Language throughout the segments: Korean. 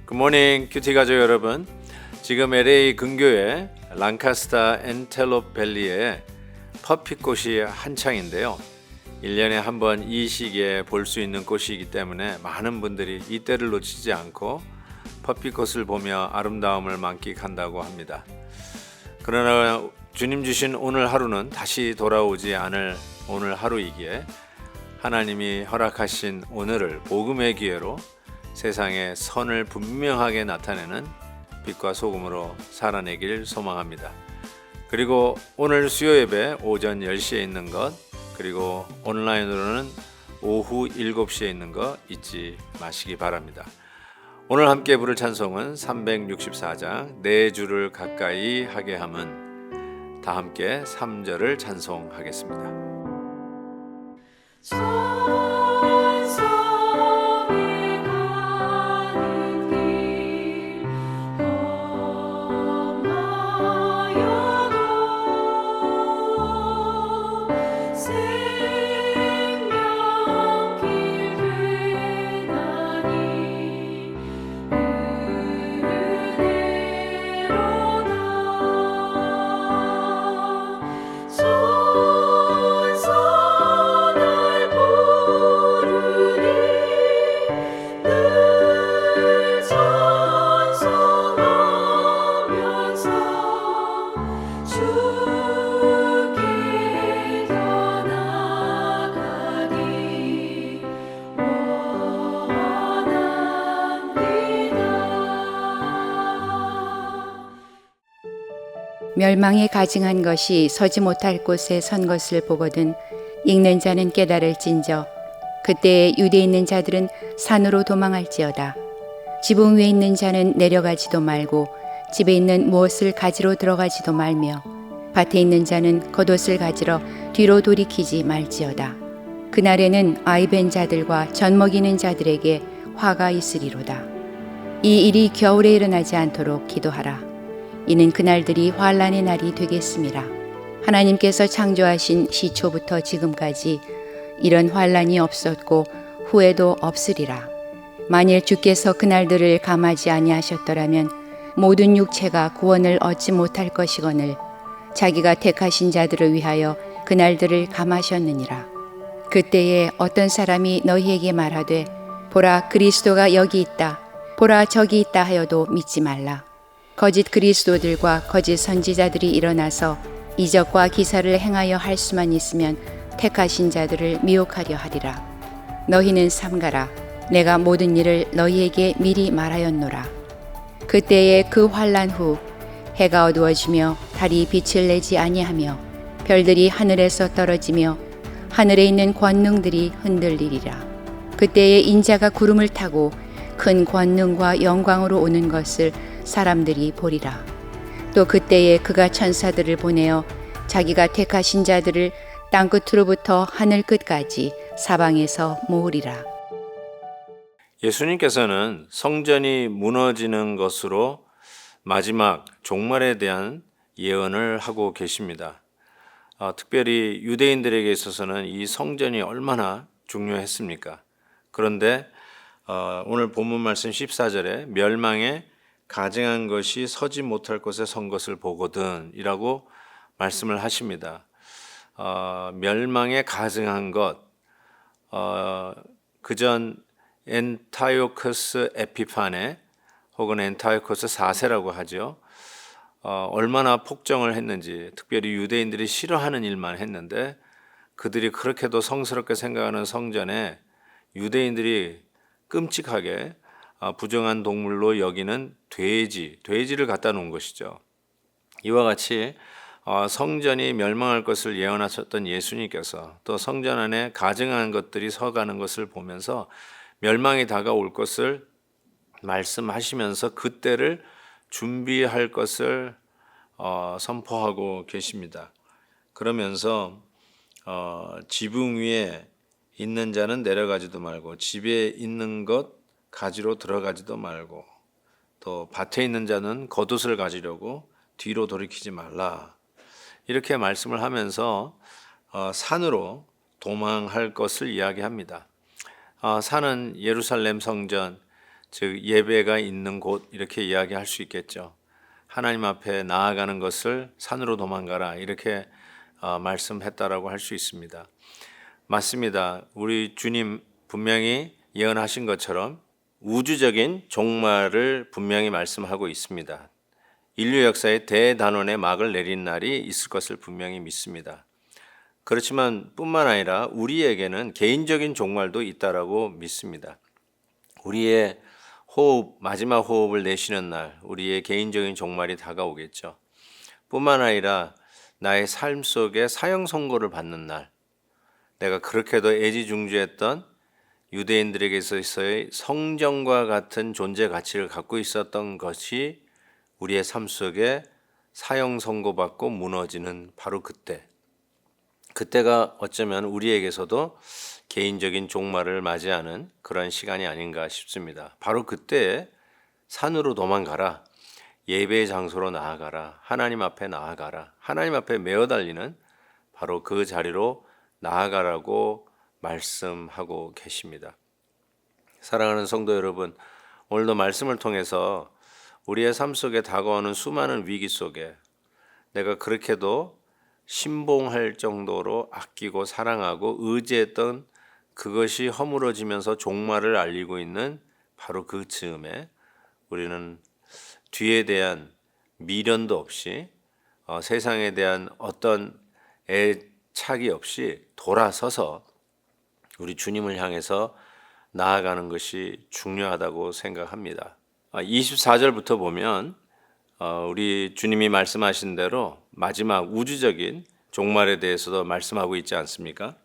굿모닝 큐티 가족 여러분, 지금 LA 근교의 랑카스타 엔텔롭 밸리에 퍼피꽃이 한창인데요. 1년에 한 번 이 시기에 볼 수 있는 꽃이기 때문에 많은 분들이 이때를 놓치지 않고 퍼피꽃을 보며 아름다움을 만끽한다고 합니다. 그러나 주님 주신 오늘 하루는 다시 돌아오지 않을 오늘 하루이기에 하나님이 허락하신 오늘을 복음의 기회로 세상에 선을 분명하게 나타내는 빛과 소금으로 살아내길 소망합니다. 그리고 오늘 수요 예배 오전 10시에 있는 것, 그리고 온라인으로는 오후 7시에 있는 것 잊지 마시기 바랍니다. 오늘 함께 부를 찬송은 364장 내 주를 가까이 하게 함은, 다 함께 3절을 찬송하겠습니다. 멸망에 가증한 것이 서지 못할 곳에 선 것을 보거든 읽는 자는 깨달을진저 그때에 유대에 있는 자들은 산으로 도망할지어다. 지붕 위에 있는 자는 내려가지도 말고 집에 있는 무엇을 가지러 들어가지도 말며 밭에 있는 자는 겉옷을 가지러 뒤로 돌이키지 말지어다. 그날에는 아이벤 자들과 젖먹이는 자들에게 화가 있으리로다. 이 일이 겨울에 일어나지 않도록 기도하라. 이는 그날들이 환난의 날이 되겠습니다. 하나님께서 창조하신 시초부터 지금까지 이런 환난이 없었고 후에도 없으리라. 만일 주께서 그날들을 감하지 아니하셨더라면 모든 육체가 구원을 얻지 못할 것이거늘 자기가 택하신 자들을 위하여 그날들을 감하셨느니라. 그때에 어떤 사람이 너희에게 말하되 보라 그리스도가 여기 있다, 보라 저기 있다 하여도 믿지 말라. 거짓 그리스도들과 거짓 선지자들이 일어나서 이적과 기사를 행하여 할 수만 있으면 택하신 자들을 미혹하려 하리라. 너희는 삼가라. 내가 모든 일을 너희에게 미리 말하였노라. 그때에 그 환난 후 해가 어두워지며 달이 빛을 내지 아니하며 별들이 하늘에서 떨어지며 하늘에 있는 권능들이 흔들리리라. 그때에 인자가 구름을 타고 큰 권능과 영광으로 오는 것을 사람들이 보리라. 또 그때에 그가 천사들을 보내어 자기가 택하신 자들을 땅끝으로부터 하늘 끝까지 사방에서 모으리라. 예수님께서는 성전이 무너지는 것으로 마지막 종말에 대한 예언을 하고 계십니다. 특별히 유대인들에게 있어서는 이 성전이 얼마나 중요했습니까? 그런데 오늘 본문 말씀 14절에 멸망에 가증한 것이 서지 못할 곳에 선 것을 보거든 이라고 말씀을 하십니다. 멸망에 가증한 것, 그전 엔타이오커스 에피파네 혹은 엔타이오커스 4세라고 하죠. 얼마나 폭정을 했는지, 특별히 유대인들이 싫어하는 일만 했는데 그들이 그렇게도 성스럽게 생각하는 성전에 유대인들이 끔찍하게 부정한 동물로 여기는 돼지를 갖다 놓은 것이죠. 이와 같이 성전이 멸망할 것을 예언하셨던 예수님께서 또 성전 안에 가증한 것들이 서가는 것을 보면서 멸망이 다가올 것을 말씀하시면서 그때를 준비할 것을 선포하고 계십니다. 그러면서 지붕 위에 있는 자는 내려가지도 말고 집에 있는 것 가지러 들어가지도 말고 또 밭에 있는 자는 겉옷을 가지려고 뒤로 돌이키지 말라. 이렇게 말씀을 하면서 산으로 도망할 것을 이야기합니다. 산은 예루살렘 성전, 즉 예배가 있는 곳 이렇게 이야기할 수 있겠죠. 하나님 앞에 나아가는 것을 산으로 도망가라 이렇게 말씀했다라고 할 수 있습니다. 맞습니다. 우리 주님 분명히 예언하신 것처럼 우주적인 종말을 분명히 말씀하고 있습니다. 인류 역사에 대단원의 막을 내린 날이 있을 것을 분명히 믿습니다. 그렇지만 뿐만 아니라 우리에게는 개인적인 종말도 있다라고 믿습니다. 우리의 호흡, 마지막 호흡을 내쉬는 날, 우리의 개인적인 종말이 다가오겠죠. 뿐만 아니라 나의 삶 속에 사형 선고를 받는 날, 내가 그렇게도 애지중지했던 유대인들에게서의 성전과 같은 존재 가치를 갖고 있었던 것이 우리의 삶 속에 사형 선고받고 무너지는 바로 그때가 어쩌면 우리에게서도 개인적인 종말을 맞이하는 그런 시간이 아닌가 싶습니다. 바로 그때 산으로 도망가라, 예배의 장소로 나아가라, 하나님 앞에 나아가라, 하나님 앞에 메어 달리는 바로 그 자리로 나아가라고 말씀하고 계십니다. 사랑하는 성도 여러분, 오늘도 말씀을 통해서 우리의 삶 속에 다가오는 수많은 위기 속에 내가 그렇게도 신봉할 정도로 아끼고 사랑하고 의지했던 그것이 허물어지면서 종말을 알리고 있는 바로 그 즈음에 우리는 뒤에 대한 미련도 없이 세상에 대한 어떤 애착이 없이 돌아서서 우리 주님을 향해서 나아가는 것이 중요하다고 생각합니다. 24절부터 보면 우리 주님이 말씀하신 대로 마지막 우주적인 종말에 대해서도 말씀하고 있지 않습니까?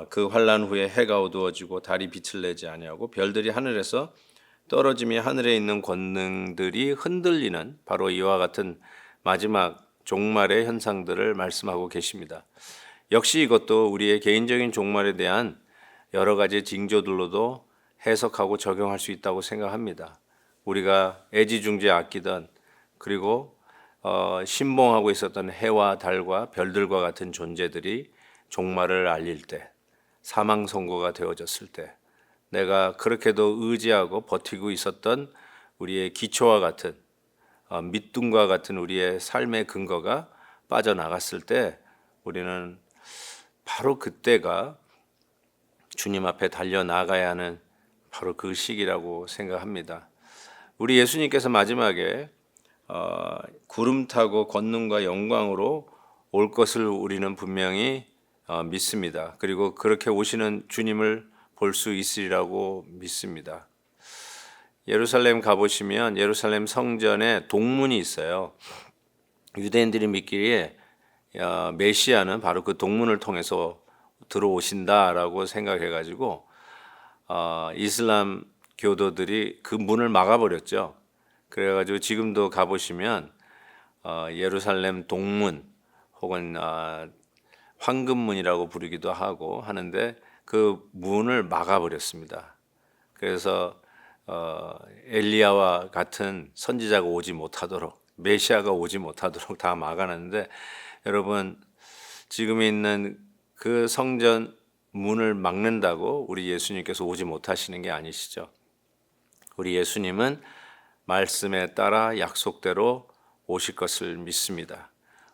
그 환난 후에 해가 어두워지고 달이 빛을 내지 아니하고 별들이 하늘에서 떨어짐이 하늘에 있는 권능들이 흔들리는 바로 이와 같은 마지막 종말의 현상들을 말씀하고 계십니다. 역시 이것도 우리의 개인적인 종말에 대한 여러 가지 징조들로도 해석하고 적용할 수 있다고 생각합니다. 우리가 애지중지 아끼던 그리고 신봉하고 있었던 해와 달과 별들과 같은 존재들이 종말을 알릴 때, 사망 선고가 되어졌을 때, 내가 그렇게도 의지하고 버티고 있었던 우리의 기초와 같은 밑둥과 같은 우리의 삶의 근거가 빠져나갔을 때 우리는 바로 그때가 주님 앞에 달려나가야 하는 바로 그 시기라고 생각합니다. 우리 예수님께서 마지막에 구름 타고 권능과 영광으로 올 것을 우리는 분명히 믿습니다. 그리고 그렇게 오시는 주님을 볼 수 있으리라고 믿습니다. 예루살렘 가보시면 예루살렘 성전에 동문이 있어요. 유대인들이 믿기에 메시아는 바로 그 동문을 통해서 들어오신다라고 생각해가지고 이슬람 교도들이 그 문을 막아버렸죠. 그래가지고 지금도 가보시면 예루살렘 동문 혹은 황금문이라고 부르기도 하고 하는데 그 문을 막아버렸습니다. 그래서 엘리야와 같은 선지자가 오지 못하도록 메시아가 오지 못하도록 다 막아놨는데 여러분 지금 있는 그 성전 문을 막는다고 우리 예수님께서 오지 못하시는 게 아니시죠. 우리 예수님은 말씀에 따라 약속대로 오실 것을 믿습니다.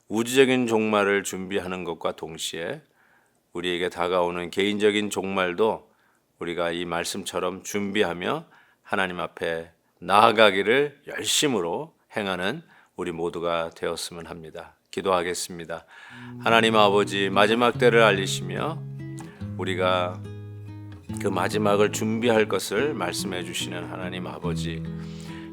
우주적인 종말을 준비하는 것과 동시에 우리에게 다가오는 개인적인 종말도 우리가 이 말씀처럼 준비하며 하나님 앞에 나아가기를 열심으로 행하는 우리 모두가 되었으면 합니다. 기도하겠습니다. 하나님 아버지, 마지막 때를 알리시며 우리가 그 마지막을 준비할 것을 말씀해 주시는 하나님 아버지,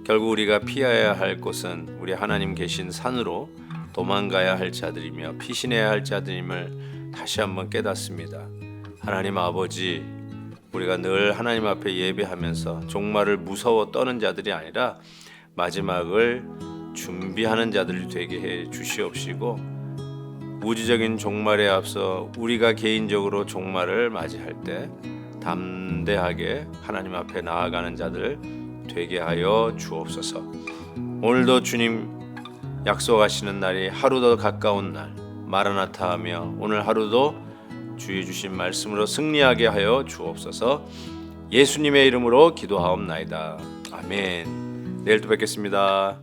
결국 우리가 피해야 할 곳은 우리 하나님 계신 산으로 도망가야 할 자들이며 피신해야 할 자들임을 다시 한번 깨닫습니다. 하나님 아버지, 우리가 늘 하나님 앞에 예배하면서 종말을 무서워 떠는 자들이 아니라 마지막을 준비하는 자들이 되게 해 주시옵시고 우주적인 종말에 앞서 우리가 개인적으로 종말을 맞이할 때 담대하게 하나님 앞에 나아가는 자들 되게 하여 주옵소서. 오늘도 주님 약속하시는 날이 하루 더 가까운 날 마라나타 하며 오늘 하루도 주의 주신 말씀으로 승리하게 하여 주옵소서. 예수님의 이름으로 기도하옵나이다. 아멘. 내일 또 뵙겠습니다.